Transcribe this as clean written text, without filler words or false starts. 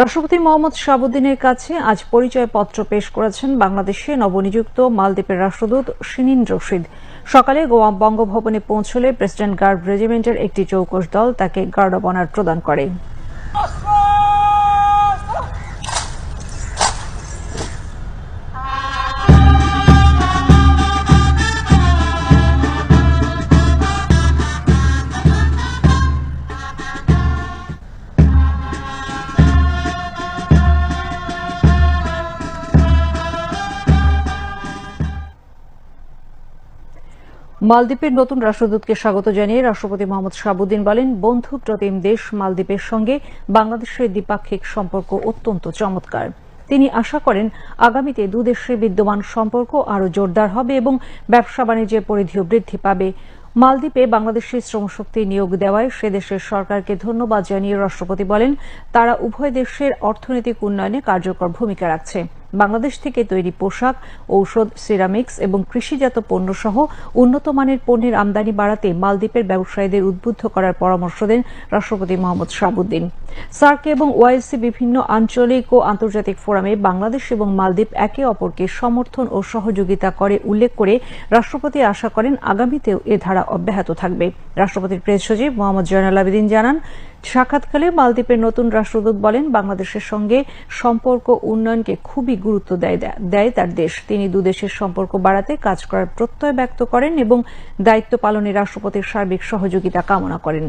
রাষ্ট্রপতি মোহাম্মদ শাহাবুদ্দিনের কাছে আজ পরিচয়পত্র পেশ করেছেন বাংলাদেশে নবনিযুক্ত মালদ্বীপের রাষ্ট্রদূত শিরিন রশিদ। সকালে গোয়া বঙ্গভবনে পৌঁছলে প্রেসিডেন্ট গার্ড রেজিমেন্টের একটি চৌকস দল তাকে গার্ড অব অনার প্রদান করে। মালদ্বীপের নতুন রাষ্ট্রদূতকে স্বাগত জানিয়ে রাষ্ট্রপতি মোহাম্মদ শাহাবুদ্দিন বলেন, বন্ধু প্রতিম দেশ মালদ্বীপের সঙ্গে বাংলাদেশের দ্বিপাক্ষিক সম্পর্ক অত্যন্ত চমৎকার। তিনি আশা করেন আগামীতে দুদেশের বিদ্যমান সম্পর্ক আরও জোরদার হবে এবং ব্যবসা বাণিজ্যের পরিধিও বৃদ্ধি পাবে। মালদ্বীপে বাংলাদেশি শ্রমশক্তি নিয়োগ দেওয়ায় সে দেশের সরকারকে ধন্যবাদ জানিয়ে রাষ্ট্রপতি বলেন, তারা উভয় দেশের অর্থনৈতিক উন্নয়নে কার্যকর ভূমিকা রাখছে। বাংলাদেশ থেকে তৈরি পোশাক, ঔষধ, সিরামিক্স এবং কৃষিজাত পণ্য সহ উন্নত মানের পণ্যের আমদানি বাড়াতে মালদ্বীপের ব্যবসায়ীদের উদ্বুদ্ধ করার পরামর্শ দেন রাষ্ট্রপতি মোহাম্মদ শাহাবুদ্দিন। সার্ক এবং ওআইসি বিভিন্ন আঞ্চলিক ও আন্তর্জাতিক ফোরামে বাংলাদেশ এবং মালদ্বীপ একে অপরকে সমর্থন ও সহযোগিতা করে উল্লেখ করে রাষ্ট্রপতি আশা করেন আগামীতেও এ ধারা অব্যাহত থাকবে। রাষ্ট্রপতির প্রেস সচিব মোহাম্মদ জয়নাল আবেদিন জানান, সাক্ষাৎকালে মালদ্বীপের নতুন রাষ্ট্রদূত বলেন, বাংলাদেশের সঙ্গে সম্পর্ক উন্নয়নকে খুবই গুরুত্ব দেয় তার দেশ। তিনি দুদেশের সম্পর্ক বাড়াতে কাজ করার প্রত্যয় ব্যক্ত করেন এবং দায়িত্ব পালনে রাষ্ট্রপতির সার্বিক সহযোগিতা কামনা করেন।